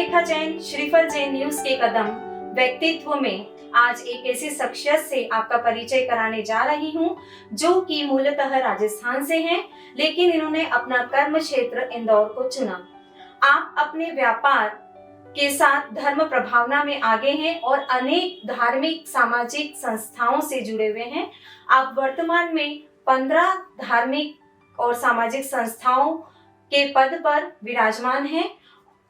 रेखा जैन, श्रीफल जैन न्यूज के कदम व्यक्तित्व में आज एक ऐसी शख्सियत से आपका परिचय कराने जा रही हूं जो कि मूलतः राजस्थान से हैं, लेकिन इन्होंने अपना कर्म क्षेत्र इंदौर को चुना। आप अपने व्यापार के साथ धर्म प्रभावना में आगे हैं और अनेक धार्मिक सामाजिक संस्थाओं से जुड़े हुए हैं। आप वर्तमान में 15 धार्मिक और सामाजिक संस्थाओं के पद पर विराजमान हैं।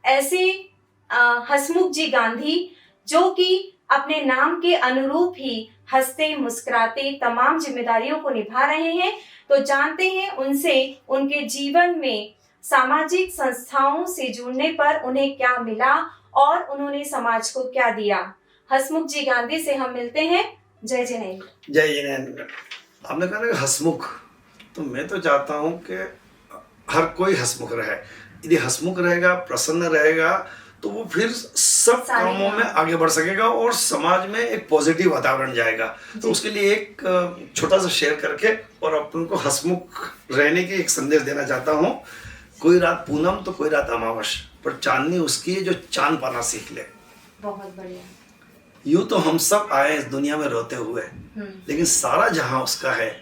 ऐसे हसमुख जी गांधी जो कि अपने नाम के अनुरूप ही हंसते मुस्कुराते तमाम जिम्मेदारियों को निभा रहे हैं, तो जानते हैं उनसे उनके जीवन में सामाजिक संस्थाओं से जुड़ने पर उन्हें क्या मिला और उन्होंने समाज को क्या दिया। हसमुख जी गांधी से हम मिलते हैं। जय जिनेन्द्र। जय जिनेन्द्र। आपने कहा ना हसमुख, तो मैं तो चाहता हूँ कि हर कोई हसमुख रहे। यदि हसमुख रहेगा, प्रसन्न रहेगा, तो वो फिर सब कामों में आगे बढ़ सकेगा और समाज में एक पॉजिटिव वातावरण जाएगा। तो उसके लिए एक छोटा सा शेयर करके और अपन को हसमुख रहने की एक संदेश देना चाहता हूँ। कोई रात पूनम तो कोई रात अमावस, पर चांदनी उसकी है जो चांद पाना सीख ले। बहुत बढ़िया। यूं तो हम सब आए इस दुनिया में रोते हुए, लेकिन सारा जहां उसका है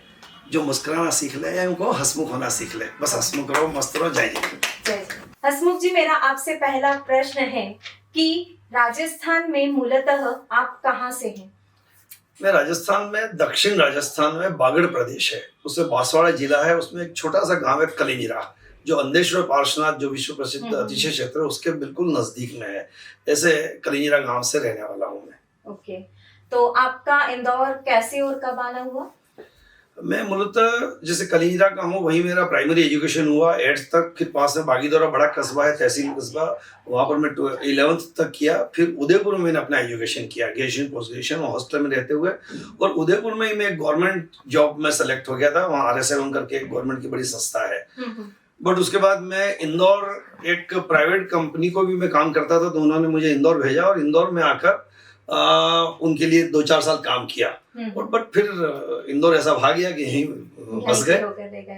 जो मुस्कुराना सीख ले या उनको हसमुख होना सीख ले। बस हसमुख रहो, मस्त रहो। जय जय। हसमुख जी, मेरा आपसे पहला प्रश्न है कि राजस्थान में मूलतः आप कहाँ से हैं? मैं राजस्थान में, दक्षिण राजस्थान में बागड़ प्रदेश है, उसमें बांसवाड़ा जिला है, उसमें एक छोटा सा गांव है कलिंजरा, जो अंधेश्वर पार्श्वनाथ जो विश्व प्रसिद्ध अतिशय क्षेत्र है उसके बिल्कुल नजदीक में है। ऐसे कलिंजरा गांव से रहने वाला हूँ मैं। ओके, तो आपका इंदौर कैसे और कब आना हुआ? मैं मूलतः जैसे कलिंजरा का हूँ, वहीं मेरा प्राइमरी एजुकेशन हुआ 8th तक। फिर पास में बागीदौरा बड़ा कस्बा है, तहसील कस्बा, वहाँ पर मैं 11th तक किया। फिर उदयपुर में मैंने अपना एजुकेशन किया, ग्रेजुएशन पोस्ट ग्रेजुएशन हॉस्टल में रहते हुए। और उदयपुर में ही मैं एक गवर्नमेंट जॉब में सेलेक्ट हो गया था, वहाँ RSM करके एक गवर्नमेंट की बड़ी संस्था है। बट उसके बाद मैं इंदौर एक प्राइवेट कंपनी को भी मैं काम करता था, तो उन्होंने मुझे इंदौर भेजा और इंदौर में आकर उनके लिए 2-4 साल काम किया। और बट फिर इंदौर ऐसा भाग गया कि यहीं बस गए।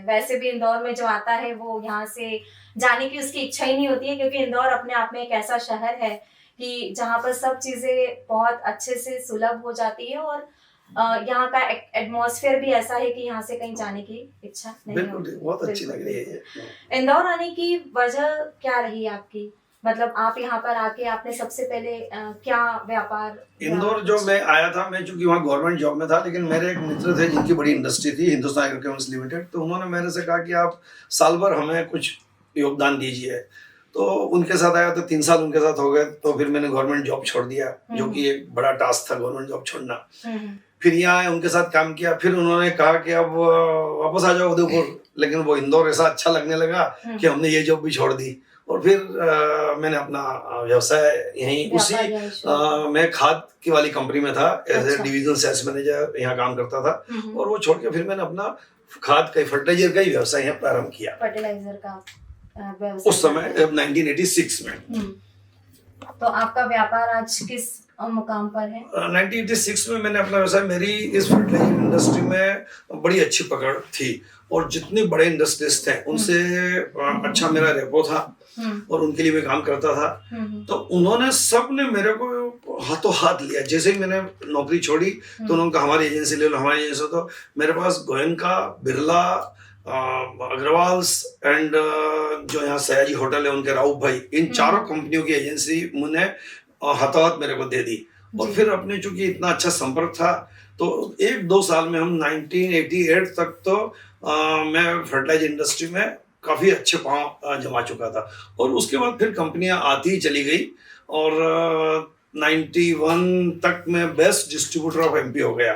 वैसे भी इंदौर में जो आता है वो यहाँ से जाने की उसकी इच्छा ही नहीं होती है, क्योंकि इंदौर अपने आप में एक ऐसा शहर है कि जहाँ पर सब चीजें बहुत अच्छे से सुलभ हो जाती है और यहाँ का एटमॉस्फेयर भी ऐसा है कि यहाँ से कहीं जाने की इच्छा नहीं होती। बहुत अच्छी लग रही है। इंदौर आने की वजह क्या रही आपकी? मतलब आप यहाँ पर आके आपने सबसे पहले क्या व्यापार? इंदौर जो मैं आया था, मैं चूंकि वहाँ गवर्नमेंट जॉब में था, लेकिन मेरे एक मित्र थे जिनकी बड़ी इंडस्ट्री थी, हिंदुस्तान एग्रोकेमिकल्स लिमिटेड, तो उन्होंने मेरे से कहा कि आप साल भर हमें कुछ योगदान दीजिए। तो उनके साथ आया, तो 3 साल उनके साथ हो गए। तो फिर मैंने गवर्नमेंट जॉब छोड़ दिया, जो कि एक बड़ा टास्क था गवर्नमेंट जॉब छोड़ना। फिर यहाँ आए, उनके साथ काम किया। फिर उन्होंने कहा कि अब वापस आ जाओ उदयपुर, लेकिन वो इंदौर ऐसा अच्छा लगने लगा कि हमने ये जॉब भी छोड़ दी। और फिर मैंने अपना व्यवसाय यहीं उसी मैं खाद की वाली कंपनी में था, as a divisional sales manager यहाँ काम करता था। और वो छोड़ के फिर मैंने अपना खाद का, फर्टिलाइजर का ही व्यवसाय यहाँ प्रारंभ किया। फर्टिलाइजर का व्यवसाय उस समय 1986 में। तो आपका व्यापार आज किस मुकाम पर है? 1986 में मैंने अपना व्यवसाय, मेरी इस फर्टिलाइजर इंडस्ट्री में बड़ी अच्छी पकड़ थी और जितने बड़े इंडस्ट्रीज थे उनसे अच्छा मेरा रेपो था और उनके लिए मैं काम करता था। तो उन्होंने सब ने मेरे को हाथों हाथ लिया। जैसे ही मैंने नौकरी छोड़ी तो उन्होंने कहा हमारी एजेंसी ले लो, हमारी एजेंसी। तो मेरे पास गोयनका, बिरला, अग्रवाल्स एंड जो यहाँ सयाजी होटल है उनके राउफ भाई, इन चारों कंपनियों की एजेंसी मुझे हाथों हाथ मेरे को दे दी। और फिर अपने चूंकि इतना अच्छा संपर्क था, तो 1-2 साल में हम 1988 तक तो मैं फर्टिलाइजर इंडस्ट्री में काफ़ी अच्छे पांव जमा चुका था। और उसके बाद फिर कंपनियां आती ही चली गई और 91 तक मैं बेस्ट डिस्ट्रीब्यूटर ऑफ MP हो गया।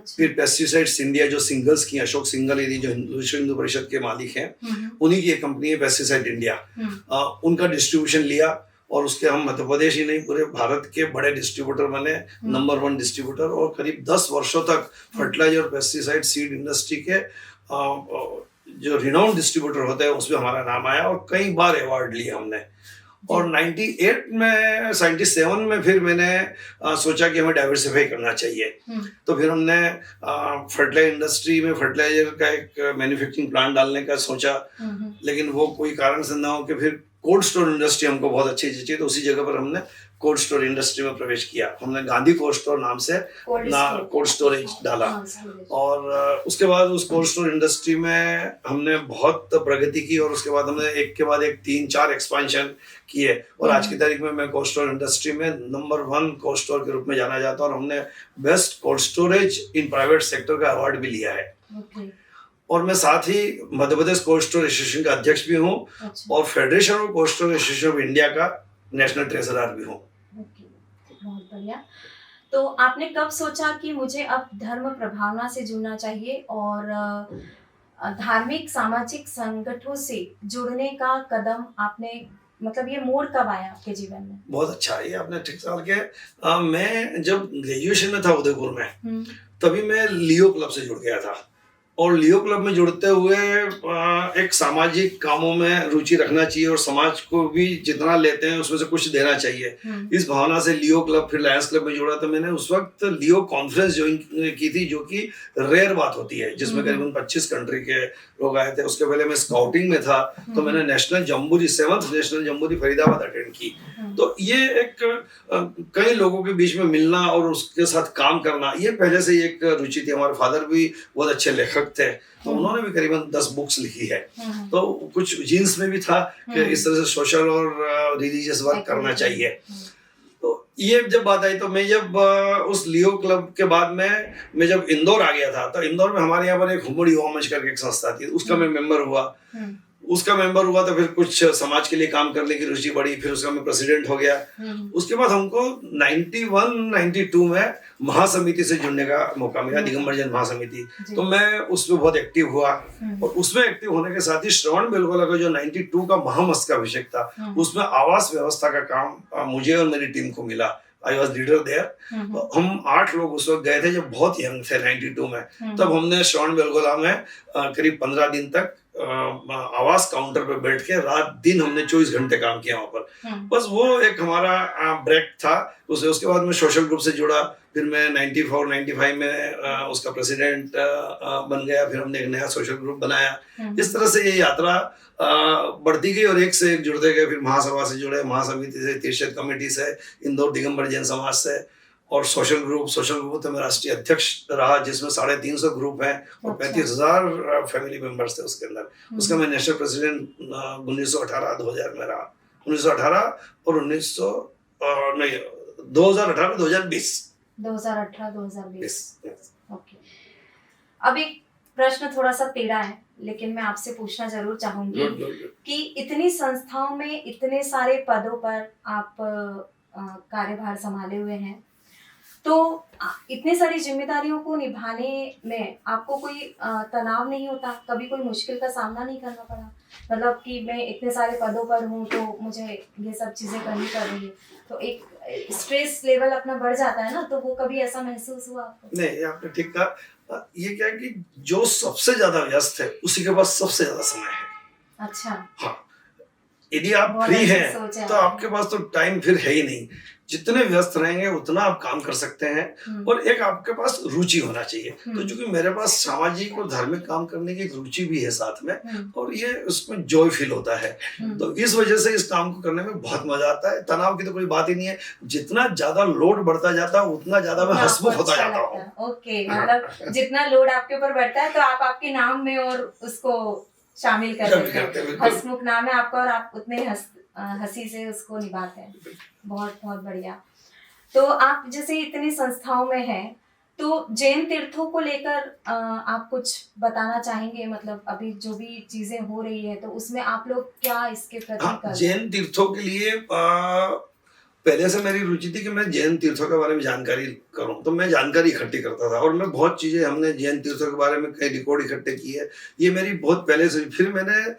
फिर पेस्टिसाइड्स इंडिया, जो सिंगल्स की, अशोक सिंगल यदि जो विश्व हिंदू परिषद के मालिक हैं, उन्हीं की एक कंपनी है पेस्टिसाइड इंडिया, उनका डिस्ट्रीब्यूशन लिया। और उसके हम मध्य प्रदेश ही नहीं पूरे भारत के बड़े डिस्ट्रीब्यूटर बने, नंबर 1 डिस्ट्रीब्यूटर। और करीब 10 वर्षों तक फर्टिलाइजर और पेस्टिसाइड सीड इंडस्ट्री के जो रिनाउंड डिस्ट्रीब्यूटर होते हैं उसमें हमारा नाम आया और कई बार अवार्ड लिए हमने। और 97 में फिर मैंने सोचा कि हमें डाइवर्सिफाई करना चाहिए। तो फिर हमने फर्टिलाइजर इंडस्ट्री में फर्टिलाइजर का एक मैन्युफैक्चरिंग प्लांट डालने का सोचा, लेकिन वो कोई कारण से ना हो कि फिर कोल्ड स्टोर इंडस्ट्री हमको बहुत अच्छी जची, तो उसी जगह पर हमने कोल्ड स्टोर इंडस्ट्री में प्रवेश किया। हमने गांधी कोल्ड स्टोर नाम से कोल्ड स्टोरेज डाला, और उसके बाद उस कोल्ड स्टोर इंडस्ट्री में हमने बहुत प्रगति की, और उसके बाद हमने एक के बाद एक 3-4 एक्सपेंशन किए, और आज की तारीख में मैं कोल्ड स्टोर इंडस्ट्री में नंबर 1 कोल्ड स्टोर के रूप में जाना जाता हूँ, और हमने best cold storage in private sector का अवार्ड भी लिया है। और मैं साथ ही Madhya Pradesh cold store association का अध्यक्ष भी हूँ, और federation of cold store association of India का नेशनल ट्रेजरर भी हूँ। बहुत बढ़िया। तो आपने कब सोचा कि मुझे अब धर्म प्रभावना से जुड़ना चाहिए, और धार्मिक सामाजिक संगठनों से जुड़ने का कदम आपने, मतलब ये मोड़ कब आया आपके जीवन में? बहुत अच्छा, ये आपने ठीक सवाल किया। मैं जब ग्रेजुएशन में था उदयपुर में, तभी मैं लियो क्लब से जुड़ गया था, और लियो क्लब में जुड़ते हुए एक सामाजिक कामों में रुचि रखना चाहिए, और समाज को भी जितना लेते हैं उसमें से कुछ देना चाहिए। इस भावना से लियो क्लब, फिर लायंस क्लब में जुड़ा। तो मैंने उस वक्त लियो कॉन्फ्रेंस ज्वाइन की थी, जो कि रेयर बात होती है, जिसमें करीबन 25 कंट्री के लोग आए थे। उसके पहले मैं स्काउटिंग में था, तो मैंने national jamboree 7th national jamboree Faridabad attend की। तो ये एक कई लोगों के बीच में मिलना और उसके साथ काम करना, ये पहले से एक रुचि थी। हमारे फादर भी बहुत अच्छे लेखक थे, तो उन्होंने भी करीबन 10 बुक्स लिखी है। तो कुछ जीन्स में भी था कि इस तरह से सोशल और रिलीजियस वर्क करना चाहिए। तो ये जब बात आई, तो मैं जब उस लियो क्लब के बाद में मैं जब इंदौर आ गया था, तो इंदौर में हमारे यहाँ पर एक हुमड़ी युवा मंच करके एक संस्था थी, उसका मैं मेंबर हुआ। तो फिर कुछ समाज के लिए काम करने की रुचि बढ़ी, फिर उसका मैं प्रेसिडेंट हो गया। उसके बाद हमको 91-92 में महासमिति से जुड़ने का मौका मिला, दिगंबर जैन महासमिति। तो मैं उसमें बहुत एक्टिव हुआ, और उसमें एक्टिव होने के साथ ही श्रवण बेलगोला का जो 92 का महामस्तकाभिषेक था, उसमें आवास व्यवस्था का काम मुझे और मेरी टीम को मिला। I was leader there. तो हम 8 लोग उस वक्त गए थे, जब बहुत यंग थे 92 में। तब हमने श्रवण बेलगोला में करीब 15 दिन तक आवास काउंटर पर बैठ के रात दिन हमने 24 घंटे काम किया वहां पर। बस वो एक हमारा ब्रेक था। उसके बाद मैं सोशल ग्रुप से जुड़ा, फिर मैं 94-95 में उसका प्रेसिडेंट बन गया। फिर हमने एक नया सोशल ग्रुप बनाया। इस तरह से ये यात्रा बढ़ती गई, और एक से एक जुड़ते गए। फिर महासभा से जुड़े, महासमिति से, तीर्थ कमेटी से, इंदौर दिगंबर जैन समाज से, और सोशल ग्रुप तो मैं राष्ट्रीय अध्यक्ष रहा, जिसमें 350 ग्रुप हैं और 35,000 फैमिली मेंबर्स थे उसके अंदर। उसका मैं नेशनल प्रेसिडेंट 1918-2000 में रहा। 1918 और 2018-2020। ओके। अब एक प्रश्न थोड़ा सा टेढ़ा है, लेकिन मैं आपसे पूछना जरूर चाहूंगी कि इतनी संस्थाओं में इतने सारे पदों पर आप कार्यभार संभाले हुए हैं, तो इतनी सारी जिम्मेदारियों को निभाने में आपको कोई तनाव नहीं होता? कभी कोई मुश्किल का सामना नहीं करना पड़ा? मतलब कि मैं इतने सारे पदों पर हूँ, तो मुझे ये सब चीजें करनी पड़ रही है, तो एक स्ट्रेस लेवल अपना बढ़ जाता है ना, तो वो कभी ऐसा महसूस हुआ आपको? नहीं, आपने ठीक कहा। ये क्या है कि जो सबसे ज्यादा व्यस्त है उसी के पास सबसे ज्यादा समय है। अच्छा। हाँ, यदि आप फ्री हैं तो आपके पास तो टाइम फिर है ही नहीं। जितने व्यस्त रहेंगे उतना आप काम कर सकते हैं, और एक आपके पास रुचि होना चाहिए। तो चूंकि मेरे पास सामाजिक और धार्मिक काम करने की रुचि भी है साथ में, और ये उसमें जॉय फील होता है, तो इस वजह से इस काम को करने में बहुत मजा आता है। तनाव की तो कोई बात ही नहीं है। जितना ज्यादा लोड बढ़ता जाता है उतना ज्यादा मैं हंसमुख होता जाता हूँ। ओके, मतलब जितना लोड आपके ऊपर बढ़ता है, तो आप आपके नाम में और उसको शामिल कर देते हैं। हंसमुख नाम है आपका, और आप उतने हंसी से उसको निभाते हैं। बहुत बहुत बढ़िया। तो आप जैसे इतनी संस्थाओं में हैं, तो जैन तीर्थों को लेकर आप कुछ बताना चाहेंगे? मतलब अभी जो भी चीजें हो रही है, तो उसमें आप लोग क्या इसके प्रति कर रहे हैं? जैन तीर्थों के लिए पहले से मेरी रुचि थी कि मैं जैन तीर्थों के बारे में जानकारी करूं, तो मैं जानकारी इकट्ठी करता था, और मैं बहुत चीज़ें, हमने जैन तीर्थों के बारे में कई रिकॉर्ड इकट्ठे किए। ये मेरी बहुत पहले से। फिर मैंने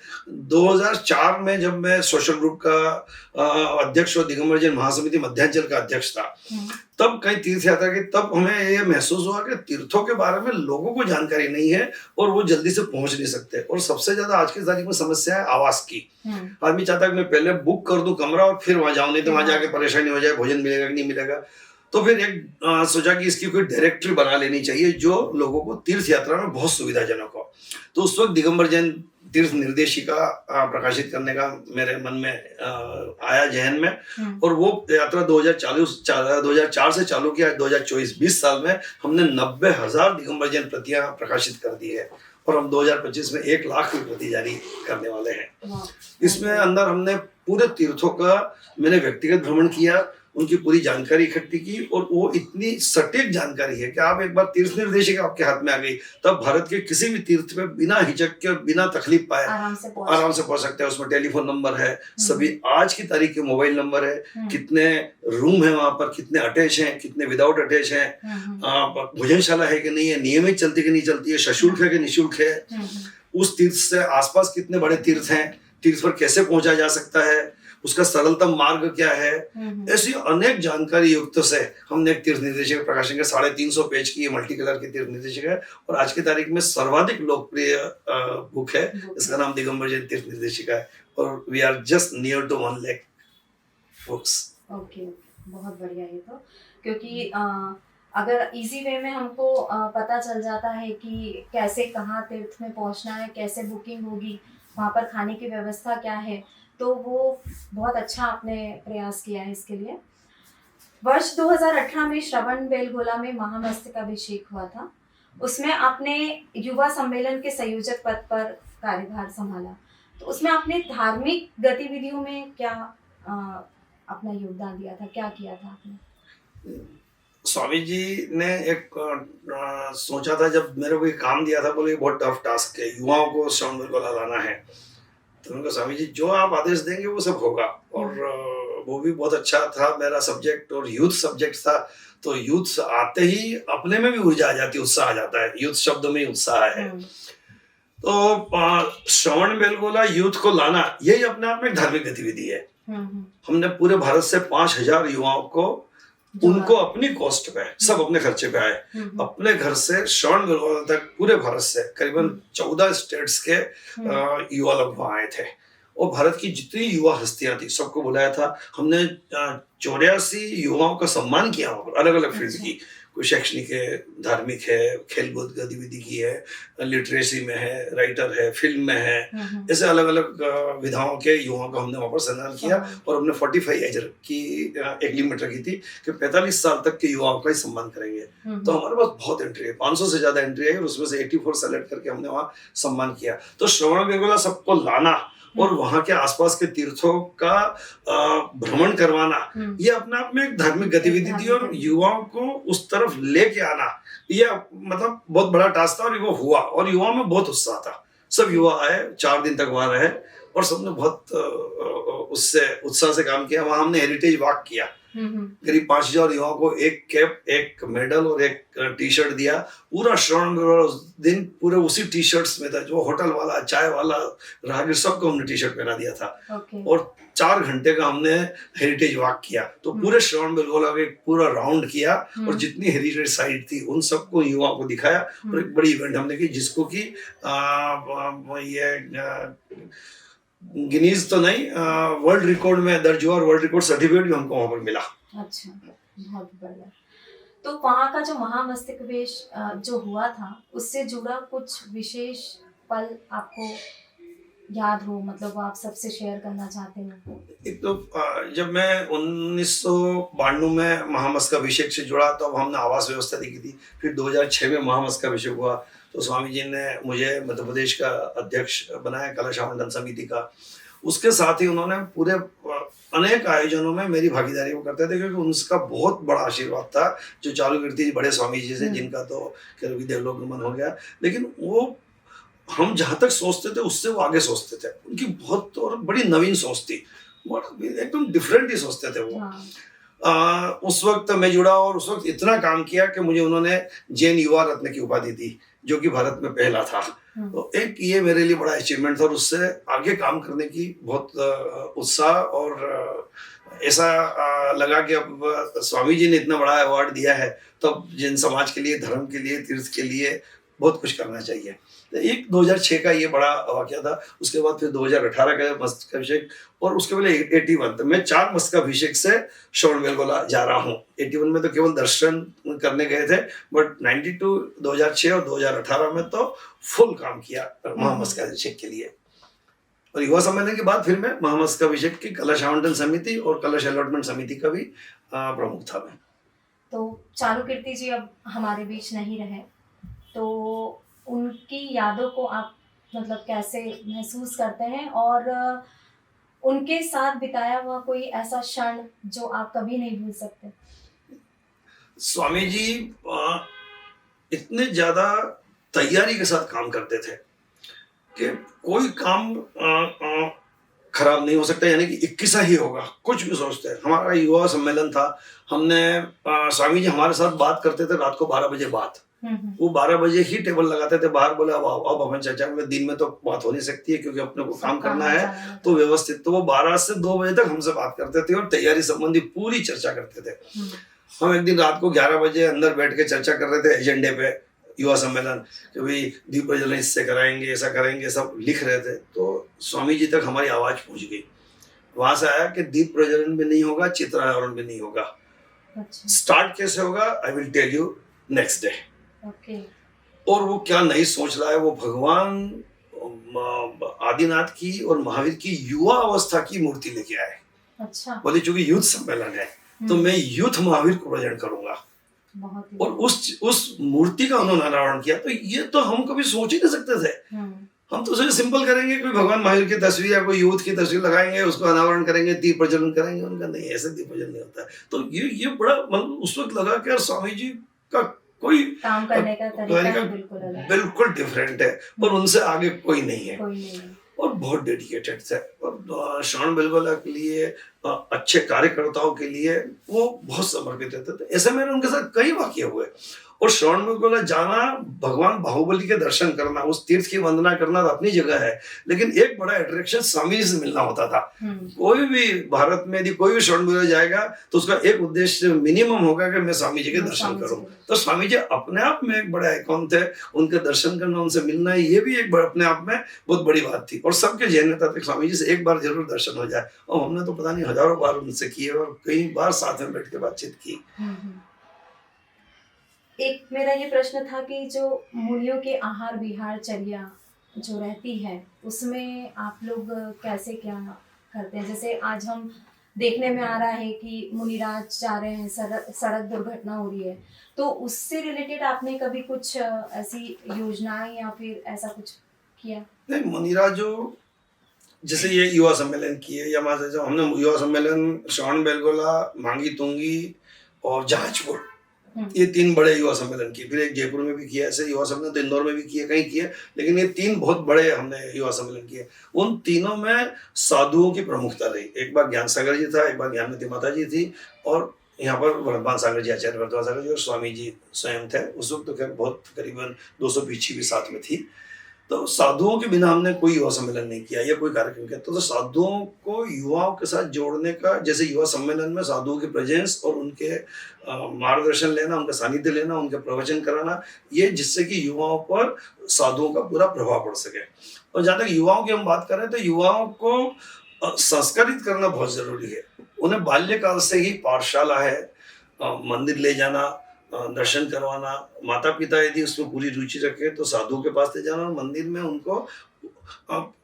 2004 में जब मैं सोशल ग्रुप का अध्यक्ष और दिगंबर जैन महासमिति मध्यांचल का अध्यक्ष था, तब कई तीर्थ यात्रा की, तब हमें ये महसूस हुआ कि तीर्थों के बारे में लोगों को जानकारी नहीं है, और वो जल्दी से पहुंच नहीं सकते। और सबसे ज्यादा आज की तारीख में समस्या है आवास की। आदमी चाहता है कि मैं पहले बुक कर दूं कमरा और फिर वहां जाऊं, नहीं तो वहां जाके परेशानी हो जाए, भोजन मिलेगा कि नहीं मिलेगा। तो फिर एक सोचा कि इसकी कोई डायरेक्टरी बना लेनी चाहिए जो लोगों को तीर्थ यात्रा में बहुत सुविधाजनक हो। तो उस वक्त दिगंबर जैन तीर्थ निर्देशिका प्रकाशित करने का मेरे मन में आया जहन में, और वो यात्रा 2004 से चालू किया। 2024-20 साल में हमने 90,000 दिगंबर जैन प्रतियां प्रकाशित कर दी है, और हम 2025 में 1 लाख की प्रति जारी करने वाले हैं। इसमें अंदर हमने पूरे तीर्थों का मैंने व्यक्तिगत भ्रमण किया, उनकी पूरी जानकारी इकट्ठी की, और वो इतनी सटीक जानकारी है कि आप एक बार तीर्थ निर्देशिका आपके हाथ में आ गई, तब भारत के किसी भी तीर्थ पे बिना हिचक के और बिना तकलीफ पाए आराम से पहुंच सकते हैं। उसमें टेलीफोन नंबर है, सभी आज की तारीख के मोबाइल नंबर है, कितने रूम है वहां पर, कितने अटैच हैं, कितने विदाउट अटैच हैं, भोजनशाला है कि नहीं है, नियमित चलती कि नहीं चलती है, सशुल्क है कि निःशुल्क है, उस तीर्थ से आसपास कितने बड़े तीर्थ हैं, तीर्थ पर कैसे पहुंचा जा सकता है, उसका सरलतम मार्ग क्या है, ऐसी अनेक जानकारी युक्त से हमने एक तीर्थ निर्देशिका प्रकाशन के 350 पेज की मल्टी कलर की तीर्थ निर्देशिका है, और आज की तारीख में सर्वाधिक लोकप्रिय बुक है। इसका नाम दिगंबर जैन तीर्थ निर्देशिका है, और we are just near to 1 lakh books. Okay, बहुत बढ़िया। ये तो क्योंकि अगर इजी वे में हमको पता चल जाता है कि कैसे कहाँ तीर्थ में पहुँचना है, कैसे बुकिंग होगी, वहाँ पर खाने की व्यवस्था क्या है, तो वो बहुत अच्छा आपने प्रयास किया है इसके लिए। वर्ष 2018 में श्रवण बेलगोला में महामस्तकाभिषेक हुआ था। उसमें आपने युवा सम्मेलन के संयोजक पद पर कार्यभार संभाला, तो उसमें आपने धार्मिक गतिविधियों में क्या अपना योगदान दिया था, क्या किया था आपने? स्वामी जी ने एक सोचा था, जब मेरे को ये काम दिया था, बोले बहुत टफ टास्क है, युवाओं को श्रवण बेलगोला लाना है, तो उनका स्वामी जी जो आप आदेश देंगे वो सब होगा। और वो भी बहुत अच्छा था, मेरा सब्जेक्ट और यूथ सब्जेक्ट था, तो यूथ आते ही अपने में भी ऊर्जा आ जाती है, उत्साह आ जाता है, यूथ शब्द में ही उत्साह है। तो श्रवण बेलगोला यूथ को लाना, यही अपने आप में एक धार्मिक गतिविधि है। हमने पूरे भारत से 5,000 युवाओं को, उनको अपनी कॉस्ट पे, सब अपने खर्चे पे आए, अपने घर से श्रवण बेलगोला तक पूरे भारत से करीबन 14 स्टेट्स के युवा लोग वहां आए थे, और भारत की जितनी युवा हस्तियां थी सबको बुलाया था। हमने 84 युवाओं का सम्मान किया वहां पर, अलग अलग फील्ड की, कोई शैक्षणिक है, धार्मिक है, खेलकूद गतिविधि की है, लिटरेसी में है, राइटर है, फिल्म में है, ऐसे अलग अलग विधाओं के युवाओं का हमने वहां पर सम्मान किया। और हमने 45 एज की एक लिमिट रखी थी कि 45 साल तक के युवाओं का ही सम्मान करेंगे। तो हमारे पास बहुत एंट्री है, 500 से ज्यादा एंट्री है, और उसमें से 84 सेलेक्ट करके हमने वहाँ सम्मान किया। तो श्रवण बेलगोला सबको लाना और वहां के आसपास के तीर्थों का भ्रमण करवाना, ये अपने आप में एक धार्मिक गतिविधि थी, और युवाओं को उस तरफ लेके आना, ये मतलब बहुत बड़ा टास्क था, और वो हुआ, और युवाओं में बहुत उत्साह था। सब युवा आए, 4 दिन तक वहां रहे, और सबने बहुत उससे उत्साह से काम किया। वहां हमने हेरिटेज वॉक किया, करीब 5,000 युवाओं को एक कैप, एक मेडल और एक टी शर्ट दिया। पूरा श्रवण बेलगोला उस दिन पूरे उसी टी शर्ट्स में था, जो होटल वाला, चाय वाला, राहगीर सबको हमने टी शर्ट पहना दिया था। और 4 घंटे का हमने हेरिटेज वॉक किया, तो पूरे श्रवण बेलगोला में पूरा राउंड किया, और जितनी हेरिटेज साइट थी उन सबको युवाओं को दिखाया, और एक बड़ी इवेंट हमने की, जिसको की ये गिनीज तो नहीं, वर्ल्ड रिकॉर्ड में दर्ज हुआ, और वर्ल्ड रिकॉर्ड सर्टिफिकेट भी हमको वहां पर मिला। अच्छा, बहुत बढ़िया। तो वहाँ का जो महामस्तकाभिषेक जो हुआ था, उससे जुड़ा कुछ विशेष पल आपको याद हो, मतलब आप सबसे शेयर करना चाहते हो? एक तो जब मैं 1992 में महामस्तकाभिषेक से जुड़ा, तो अब हमने आवास व्यवस्था देखी थी। फिर 2006 में महामस्तकाभिषेक हुआ, तो स्वामी जी ने मुझे मध्य प्रदेश का अध्यक्ष बनाया कलश मंडन समिति का। उसके साथ ही उन्होंने पूरे अनेक आयोजनों में मेरी भागीदारी वो करते थे, क्योंकि उनका बहुत बड़ा आशीर्वाद था जो चालू कीर्ति बड़े स्वामी जी से, जिनका तो देवलोक गमन हो गया, लेकिन वो हम जहाँ तक सोचते थे उससे वो आगे सोचते थे। उनकी बहुत और बड़ी नवीन सोच थी, एकदम डिफरेंट ही सोचते थे वो। उस वक्त मैं जुड़ा, और उस वक्त इतना काम किया कि मुझे उन्होंने जैन युवा रत्न की उपाधि दी, जो कि भारत में पहला था। तो एक ये मेरे लिए बड़ा अचीवमेंट था, और उससे आगे काम करने की बहुत उत्साह, और ऐसा लगा कि अब स्वामी जी ने इतना बड़ा अवार्ड दिया है, तो अब जैन समाज के लिए, धर्म के लिए, तीर्थ के लिए बहुत कुछ करना चाहिए। एक 2006 का ये बड़ा वाकया था। उसके बाद फिर 2018 का मस्तकाभिषेक, और उसके पहले 81 मैं 4 मस्तकाभिषेक से श्रवण बेलगोला जा रहा हूँ। 81 में तो केवल दर्शन करने गए थे, बट 92, 2006 और 2018 में तो फुल काम किया महामस्तकाभिषेक के लिए। और युवा सम्मेलन के बाद फिर मैं महामस्तकाभिषेक की कलश आवंटन समिति और कलश अलॉटमेंट समिति का भी प्रमुख था मैं। तो चारुकीर्ति जी अब हमारे बीच नहीं रहे, तो उनकी यादों को आप मतलब कैसे महसूस करते हैं, और उनके साथ बिताया हुआ कोई ऐसा क्षण जो आप कभी नहीं भूल सकते? स्वामी जी इतने ज्यादा तैयारी के साथ काम करते थे कि कोई काम खराब नहीं हो सकता, यानी कि 21 ही होगा, कुछ भी सोचते हैं। हमारा युवा सम्मेलन था, हमने स्वामी जी हमारे साथ बात करते थे रात को 12 बजे बात, वो 12 बजे ही टेबल लगाते थे बाहर, बोले अब आओ, अब अपन चर्चा में, दिन में तो बात हो नहीं सकती है क्योंकि अपने को काम करना है तो व्यवस्थित, तो वो 12 से 2 बजे तक हमसे बात करते थे और तैयारी संबंधी पूरी चर्चा करते थे। हम एक दिन रात को 11 बजे अंदर बैठ के चर्चा कर रहे थे एजेंडे पे युवा सम्मेलन, कि भाई दीप प्रज्वलन इससे कराएंगे, ऐसा करेंगे, सब लिख रहे थे। तो स्वामी जी तक हमारी आवाज पहुंच गई, वहां से आया कि दीप प्रज्वलन भी नहीं होगा, चित्रावरण भी नहीं होगा। अच्छा। स्टार्ट कैसे होगा, I will tell you next day. Okay. और वो क्या नहीं सोच रहा है, वो भगवान आदिनाथ की और महावीर की युवा अवस्था की मूर्ति लेके आए। अच्छा। बोले चूंकि यूथ सम्मेलन है तो मैं यूथ महावीर को प्रेजेंट करूंगा, और उस मूर्ति का उन्होंने अनावरण किया। तो ये तो हम कभी सोच ही नहीं सकते थे। हम तो सिंपल करेंगे, कोई भगवान महावीर की तस्वीर या कोई यूथ की तस्वीर लगाएंगे, उसको अनावरण करेंगे, दीप प्रज्वलन करेंगे। उनका नहीं, ऐसे दीप प्रज्वलन नहीं होता है। तो ये बड़ा मतलब उस वक्त लगा कि स्वामी जी का कोई काम करने का तरीका बिल्कुल डिफरेंट है और उनसे आगे कोई नहीं है, कोई नहीं। और बहुत डेडिकेटेड थे। और श्रवण बेलगोला के लिए, अच्छे कार्यकर्ताओं के लिए वो बहुत समर्पित रहते थे। ऐसे मेरे उनके साथ कई वाकये हुए। और श्रवण बेलगोला जाना, भगवान बाहुबली के दर्शन करना, उस तीर्थ की वंदना करना तो अपनी जगह है, लेकिन एक बड़ा अट्रैक्शन स्वामी जी से मिलना होता था। कोई भी भारत में यदि कोई भी श्रवण बेलगोला जाएगा तो उसका एक उद्देश्य मिनिमम होगा कि मैं स्वामी जी के दर्शन करूं। तो स्वामी जी अपने आप में एक बड़े आइकॉन थे, उनके दर्शन करना, उनसे मिलना, ये भी एक अपने आप में बहुत बड़ी बात थी। और सबके जहन था कि स्वामी जी से एक बार जरूर दर्शन हो जाए। और हमने तो पता नहीं हजारों बार उनसे किए और कई बार साथ में बैठ के बातचीत की। एक मेरा ये प्रश्न था कि जो मुनियों के आहार विहार चर्या जो रहती है, उसमें आप लोग कैसे क्या करते हैं? जैसे आज हम देखने में आ रहा है कि मुनिराज जा रहे हैं, सड़क दुर्घटना हो रही है, तो उससे रिलेटेड आपने कभी कुछ ऐसी योजनाएं या फिर ऐसा कुछ किया? नहीं, मुनिराज जो जैसे ये युवा सम्मेलन किए, या हमने युवा सम्मेलन श्रवण बेलगोला, मांगी तुंगी और जहाजपुर, ये 3 बड़े युवा सम्मेलन किए। फिर एक जयपुर में भी किया, ऐसे युवा सम्मेलन तो इंदौर में भी किए, कहीं किए, लेकिन ये 3 बहुत बड़े हमने युवा सम्मेलन किए। उन तीनों में साधुओं की प्रमुखता रही। एक बार ज्ञान सागर जी था, एक बार ज्ञानमती माता जी थी, और यहाँ पर वर्धमान सागर जी, आचार्य वर्धमान सागर जी और स्वामी जी स्वयं थे। उस वक्त तो खैर बहुत करीबन 200 पीछी भी साथ में थी। तो साधुओं के बिना हमने कोई युवा सम्मेलन नहीं किया या कोई कार्यक्रम किया। तो साधुओं को युवाओं के साथ जोड़ने का, जैसे युवा सम्मेलन में साधुओं की प्रेजेंस और उनके मार्गदर्शन लेना, उनका सानिध्य लेना, उनके प्रवचन कराना, ये जिससे कि युवाओं पर साधुओं का पूरा प्रभाव पड़ सके। और जहाँ तक युवाओं की हम बात करें तो युवाओं को संस्कारित करना बहुत जरूरी है। उन्हें बाल्यकाल से ही पाठशाला है, मंदिर ले जाना, दर्शन करवाना, माता पिता यदि उसमें पूरी रुचि रखे तो साधुओं के पास ले जाना, और मंदिर में उनको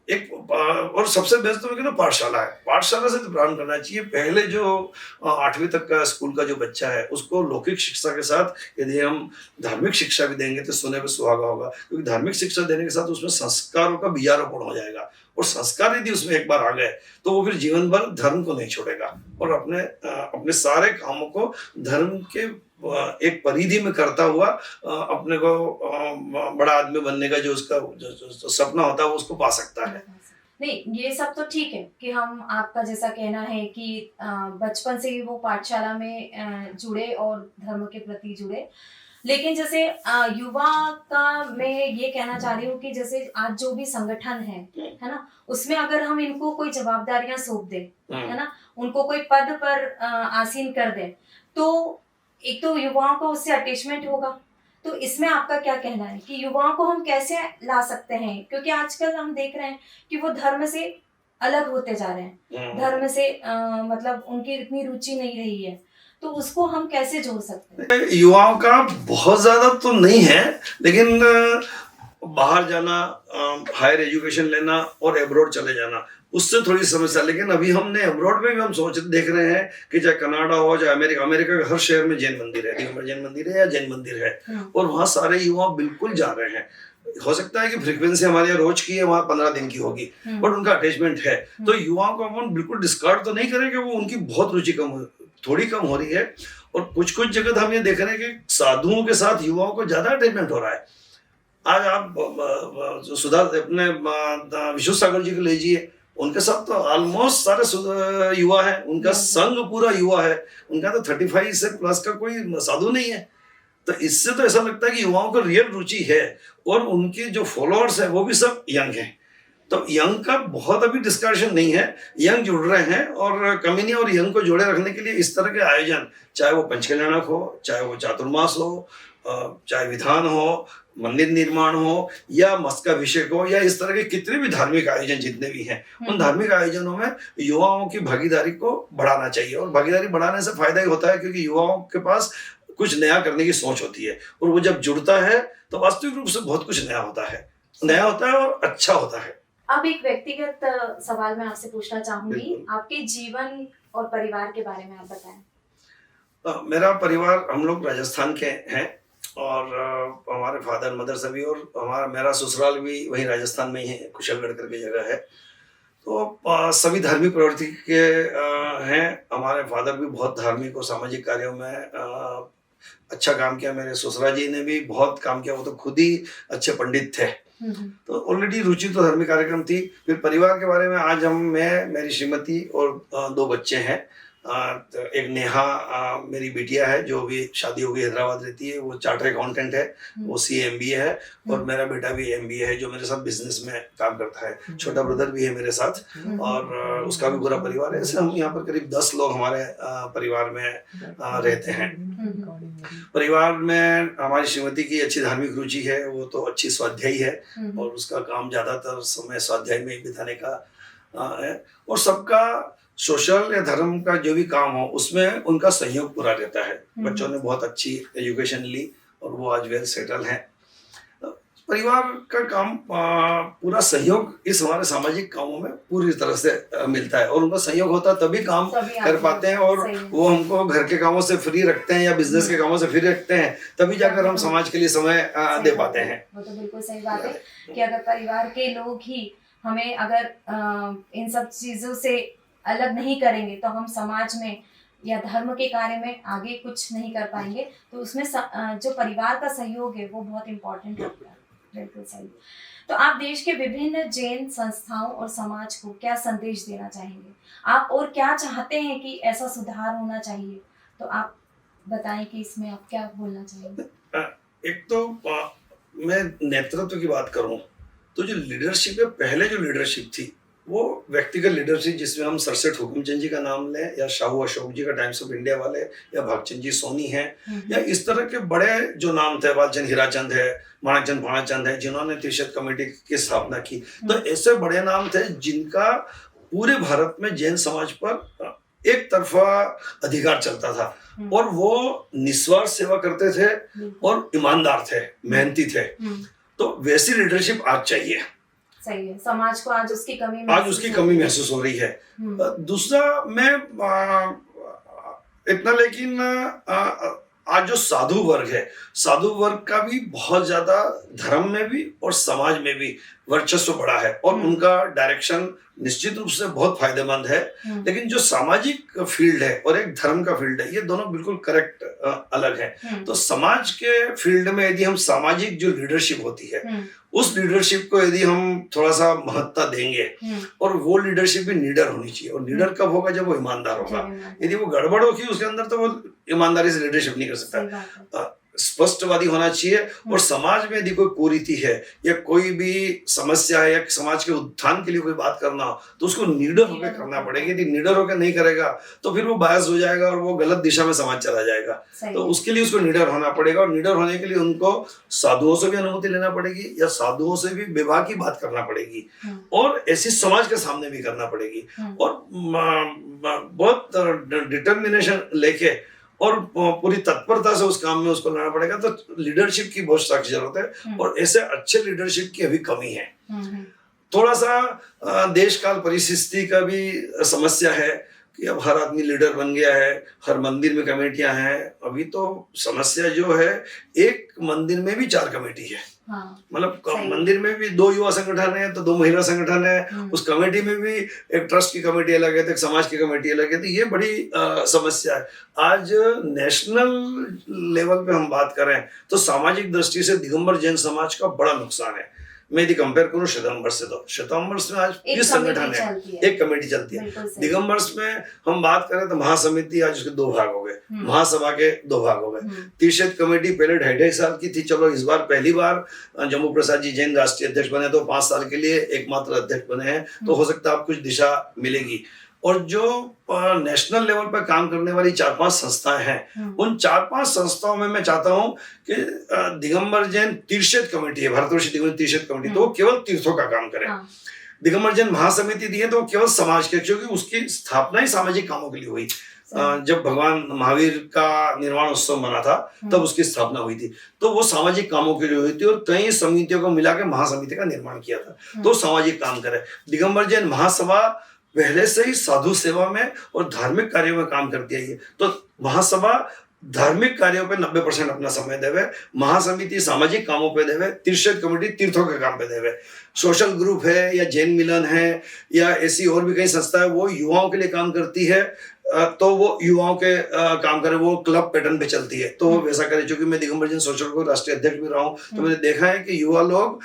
एक, और सबसे बेस्ट तो पाठशाला है। पाठशाला से तो प्रारंभ करना चाहिए। पहले जो 8वीं तक का स्कूल का जो बच्चा है, उसको लौकिक शिक्षा के साथ यदि हम धार्मिक शिक्षा भी देंगे तो सुने पे सुहागा होगा, क्योंकि धार्मिक शिक्षा देने के साथ उसमें संस्कारों का बीजारोपण हो जाएगा। और संस्कार यदि उसमें एक बार आ गए तो वो फिर जीवन भर धर्म को नहीं छोड़ेगा, और अपने सारे कामों को धर्म के एक परिधि में करता हुआ अपने को बड़ा आदमी बनने का जो उसका जो सपना होता है वो उसको पा सकता है। नहीं, ये सब तो ठीक है कि हम, आपका जैसा कहना है कि बचपन से ही वो पाठशाला में जुड़े और धर्म के प्रति जुड़े, लेकिन जैसे युवा का मैं ये कहना चाह रही हूँ कि जैसे आज जो भी संगठन है ना, उसमें अगर हम इनको कोई जवाबदारियां सौंप दें, है ना, उनको कोई पद पर आसीन कर दें, तो एक तो युवाओं को उससे अटैचमेंट होगा। तो इसमें आपका क्या कहना है कि युवाओं को हम कैसे ला सकते हैं? क्योंकि आजकल हम देख रहे हैं कि वो धर्म से अलग होते जा रहे हैं, धर्म से मतलब उनकी इतनी रुचि नहीं रही है, तो उसको हम कैसे जोड़ सकते हैं? युवाओं का बहुत ज्यादा तो नहीं है, लेकिन बाहर जाना, हायर एजुकेशन लेना और एब्रॉड चले जाना, उससे थोड़ी समस्या। लेकिन अभी हमने एब्रॉड में भी हम देख रहे हैं कि चाहे कनाडा हो चाहे अमेरिका, अमेरिका के हर शहर में जैन मंदिर है, दिगंबर जैन मंदिर है या जैन मंदिर है, और वहाँ सारे युवा बिल्कुल जा रहे हैं। हो सकता है कि फ्रीक्वेंसी हमारे यहाँ रोज की है, वहाँ 15 दिन की होगी, बट उनका अटैचमेंट है। तो युवाओं को अपन बिल्कुल डिस्कार्ड तो नहीं करेंगे, वो उनकी बहुत रुचि थोड़ी कम हो रही है। और कुछ कुछ जगह हम ये देख रहे हैं कि साधुओं के साथ युवाओं को ज्यादा अटैचमेंट हो रहा है। आज आप सुधा अपने विश्व सागर जी को लीजिए, उनके साथ तो ऑलमोस्ट सारे युवा हैं, उनका संघ पूरा युवा है, उनका तो 35 से प्लस का कोई साधु नहीं है। तो इससे तो ऐसा लगता है कि युवाओं को रियल रुचि है, और उनके जो फॉलोअर्स हैं वो भी सब यंग हैं। तो यंग का बहुत अभी डिस्कशन नहीं है, यंग जुड़ रहे हैं, और कम्युनिटी और यंग को जोड़े रखने के लिए इस तरह के आयोजन, चाहे वो पंचकल्याणक हो, चाहे वो चातुर्मास हो, चाहे विधान हो, मंदिर निर्माण हो, या मस्तकाभिषेक हो, या इस तरह के कितने भी धार्मिक आयोजन जितने भी हैं, उन धार्मिक आयोजनों में युवाओं की भागीदारी को बढ़ाना चाहिए। और भागीदारी बढ़ाने से फायदा ही होता है, क्योंकि युवाओं के पास कुछ नया करने की सोच होती है, और वो जब जुड़ता है तो वास्तविक रूप से बहुत कुछ नया होता है और अच्छा होता है। अब एक व्यक्तिगत सवाल मैं आपसे पूछना चाहूंगी, आपके जीवन और परिवार के बारे में आप बताएं। मेरा परिवार, हम लोग राजस्थान के हैं, और हमारे फादर मदर सभी, और मेरा ससुराल भी वहीं राजस्थान में ही है, कुशलगढ़ करके जगह है। तो सभी धार्मिक प्रवृत्ति के हैं। हमारे फादर भी बहुत धार्मिक और सामाजिक कार्यों में अच्छा काम किया। मेरे ससुरा जी ने भी बहुत काम किया, वो तो खुद ही अच्छे पंडित थे। तो ऑलरेडी रुचि तो धार्मिक कार्यक्रम थी। फिर परिवार के बारे में आज मैं, मेरी श्रीमती और 2 बच्चे हैं। तो एक नेहा मेरी बिटिया है, जो भी शादी हो गई, हैदराबाद रहती है, वो चार्टर अकाउंटेंट है, वो CA MBA है, और मेरा बेटा भी MBA है, जो मेरे साथ बिजनेस में काम करता है। छोटा ब्रदर भी है मेरे साथ, और उसका भी पूरा परिवार है। ऐसे हम यहाँ पर करीब 10 लोग हमारे परिवार में रहते हैं। परिवार में हमारी श्रीमती की अच्छी धार्मिक रुचि है, वो तो अच्छी स्वाध्यायी है, और उसका काम ज्यादातर समय स्वाध्याय में बिताने का है। और सबका सोशल या धर्म का जो भी काम हो, उसमें उनका सहयोग पूरा रहता है। बच्चों ने बहुत अच्छी एजुकेशन ली, और वो आज वेल सेटल हैं। परिवार का काम पूरा सहयोग इस हमारे सामाजिक कामों में पूरी तरह से मिलता है, और उनका सहयोग होता है तभी काम कर पाते हैं, और वो हमको घर के कामों से फ्री रखते हैं या बिजनेस के कामों से फ्री रखते हैं, तभी जाकर हम समाज के लिए समय दे पाते हैं। वो तो बिल्कुल सही बात है कि अगर परिवार के लोग ही हमें अगर इन सब चीजों से अलग नहीं करेंगे, तो हम समाज में या धर्म के कार्य में आगे कुछ नहीं कर पाएंगे। तो उसमें जो परिवार का सहयोग है वो बहुत इम्पोर्टेंट होता है। बिल्कुल सही। तो आप देश के विभिन्न जैन संस्थाओं और समाज को क्या संदेश देना चाहेंगे? आप और क्या चाहते हैं कि ऐसा सुधार होना चाहिए? तो आप बताएं कि इसमें आप क्या बोलना चाहेंगे। एक तो मैं नेतृत्व की बात करूं, तो जो लीडरशिप है, पहले जो लीडरशिप थी वो व्यक्तिगत लीडरशिप, जिसमें हम सरसेठ हुकुमचंद जी का नाम लें, या शाहू अशोक जी का टाइम्स ऑफ इंडिया वाले, या भागचंद जी सोनी हैं, या इस तरह के बड़े जो नाम थे, बालचंद हीराचंद है, माणकचंद भाणाचंद है, जिन्होंने त्रिशत कमेटी की स्थापना की। तो ऐसे बड़े नाम थे जिनका पूरे भारत में जैन समाज पर एक तरफा अधिकार चलता था, और वो निस्वार्थ सेवा करते थे और ईमानदार थे, मेहनती थे। तो वैसी लीडरशिप आज चाहिए। सही है। समाज को आज उसकी कमी महसूस हो रही है। दूसरा, मैं इतना, लेकिन आज जो साधु वर्ग है, साधु वर्ग का भी बहुत ज्यादा धर्म में भी और समाज में भी वर्चस्व बढ़ा है, और उनका डायरेक्शन निश्चित रूप से बहुत फायदेमंद है। लेकिन जो सामाजिक फील्ड है और एक धर्म का फील्ड है, ये दोनों बिल्कुल करेक्ट अलग है। तो समाज के फील्ड में यदि हम सामाजिक जो लीडरशिप होती है, उस लीडरशिप को यदि हम थोड़ा सा महत्ता देंगे, और वो लीडरशिप भी लीडर होनी चाहिए, और लीडर कब होगा? जब वो ईमानदार होगा। यदि वो गड़बड़ होगी उसके अंदर, तो वो ईमानदारी से लीडरशिप नहीं कर सकता। स्पष्टवादी होना चाहिए, और समाज में यदि कोई कुरीति है या कोई भी समस्या है या समाज के उत्थान के लिए कोई बात करना हो, तो उसको निडर होकर करना पड़ेगा। यदि निडर होकर नहीं करेगा तो फिर वो बायस हो जाएगा और वो गलत दिशा में समाज चला जाएगा। तो उसके लिए उसको निडर होना पड़ेगा, और निडर होने के लिए उनको साधुओं से भी अनुमति लेना पड़ेगी, या साधुओं से भी विवाह की बात करना पड़ेगी, और ऐसी समाज के सामने भी करना पड़ेगी, और बहुत डिटर्मिनेशन लेके और पूरी तत्परता से उस काम में उसको लाना पड़ेगा। तो लीडरशिप की बहुत सख्त जरूरत है और ऐसे अच्छे लीडरशिप की अभी कमी है। थोड़ा सा देश काल परिस्थिति का भी समस्या है कि अब हर आदमी लीडर बन गया है, हर मंदिर में कमेटियां हैं। अभी तो समस्या जो है, एक मंदिर में भी 4 कमेटी है। मतलब मंदिर में भी 2 युवा संगठन है तो 2 महिला संगठन है, उस कमेटी में भी एक ट्रस्ट की कमेटी अलग है तो एक समाज की कमेटी अलग है। तो ये बड़ी समस्या है। आज नेशनल लेवल पे हम बात करें तो सामाजिक दृष्टि से दिगंबर जैन समाज का बड़ा नुकसान है। मैं यदि कंपेयर करूं श्वेतांबर्स से, तो श्वेतांबर्स में आज 20 संगठन है, एक कमेटी चलती है। दिगंबर्स में हम बात करें तो महासमिति आज उसके 2 भाग हो गए, महासभा के 2 भाग हो गए। तीर्थक्षेत्र कमेटी पहले 2.5 साल की थी, चलो इस बार पहली बार जम्मू प्रसाद जी जैन राष्ट्रीय अध्यक्ष बने तो 5 साल के लिए एकमात्र अध्यक्ष बने हैं, तो हो सकता है आप कुछ दिशा मिलेगी। और जो नेशनल लेवल पर काम करने वाली 4-5 संस्थाएं हैं, उन 4-5 संस्थाओं में मैं चाहता हूं कि दिगंबर जैन तीर्थक्षेत्र कमेटी है, भारतवर्ष दिगंबर तीर्थक्षेत्र कमेटी, तो वो केवल तीर्थों का काम करे। दिगंबर जैन महासमिति दी है तो वो केवल समाज के, क्योंकि उसकी स्थापना ही सामाजिक कामों के लिए हुई। जब भगवान महावीर का निर्वाण उत्सव मना था तब उसकी स्थापना हुई थी, तो वो सामाजिक कामों के लिए हुई थी और कई समितियों को मिला के महासमिति का निर्माण किया था, तो सामाजिक काम करे। दिगंबर जैन महासभा पहले से ही साधु सेवा में और धार्मिक कार्यों में काम करती है। तो महासभा धार्मिक कार्यों पे 90% अपना समय देवे, महासमिति सामाजिक कामों पे देवे, तीर्थक्षेत्र कमेटी तीर्थों के काम पे देवे। सोशल ग्रुप है या जैन मिलन है या ऐसी और भी कई संस्था है, वो युवाओं के लिए काम करती है, तो वो युवाओं के काम करे, वो क्लब पैटर्न पे चलती है तो वो वैसा करे। क्योंकि मैं दिगंबर जैन सोशल ग्रुप राष्ट्रीय अध्यक्ष भी रहा हूँ, तो मैंने देखा है कि युवा लोग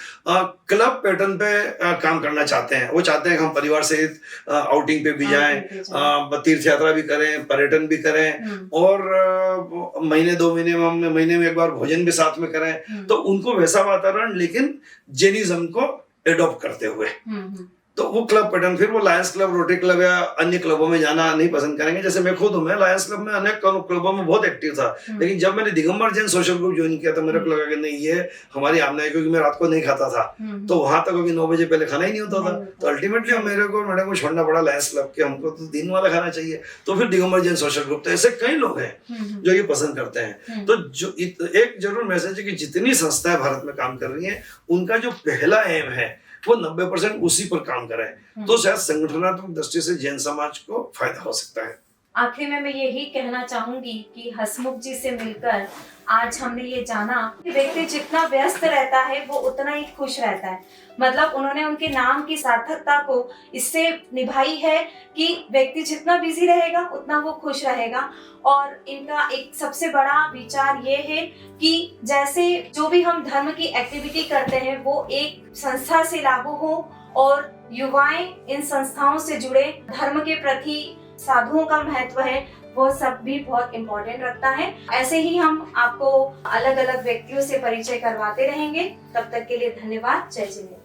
क्लब पैटर्न पे काम करना चाहते हैं। वो चाहते हैं कि हम परिवार सहित आउटिंग पे भी जाएं, तीर्थ यात्रा भी करें, पर्यटन भी करें और महीने 2 महीने में, हमने महीने में एक बार भोजन भी साथ में करें। तो उनको वैसा वातावरण, लेकिन जैनिज्म को एडॉप्ट करते हुए, तो वो क्लब पैटर्न, फिर वो लायंस क्लब, रोटरी क्लब या अन्य क्लबों में जाना नहीं पसंद करेंगे। जैसे मैं खुद हूँ, मैं लायंस क्लब में अनेक क्लबों में बहुत एक्टिव था, लेकिन जब मैंने Digambar Jain social group join किया तो मेरे को लगा कि नहीं, ये हमारी आमना है, क्योंकि मैं रात को नहीं खाता था, तो वहां तक अभी 9 बजे पहले खाना ही नहीं होता था। तो अल्टीमेटली मेरे को छोड़ना पड़ा लायंस क्लब के, हमको तो दिन वाला खाना चाहिए। तो फिर दिगंबर जैन सोशल ग्रुप, तो ऐसे कई लोग हैं जो ये पसंद करते हैं। तो जो एक जरूर मैसेज है कि जितनी संस्थाएं भारत में काम कर रही है, उनका जो पहला एम है वो 90% उसी पर काम करे, तो शायद संगठनात्मक दृष्टि से जैन समाज को फायदा हो सकता है। आखिर में मैं यही कहना चाहूंगी कि हसमुख जी से मिलकर आज हमने ये जाना कि व्यक्ति जितना व्यस्त रहता है वो उतना ही खुश रहता है। मतलब उन्होंने उनके नाम की सार्थकता को इससे निभाई है कि व्यक्ति जितना बिजी रहेगा उतना वो खुश रहेगा। और इनका एक सबसे बड़ा विचार ये है कि जैसे जो भी हम धर्म की एक्टिविटी करते हैं वो एक संस्था से लागू हो और युवाएं इन संस्थाओं से जुड़े, धर्म के प्रति साधुओं का महत्व है वो सब भी बहुत इम्पोर्टेंट रखता है। ऐसे ही हम आपको अलग अलग व्यक्तियों से परिचय करवाते रहेंगे। तब तक के लिए धन्यवाद। जय जिनेन्द्र।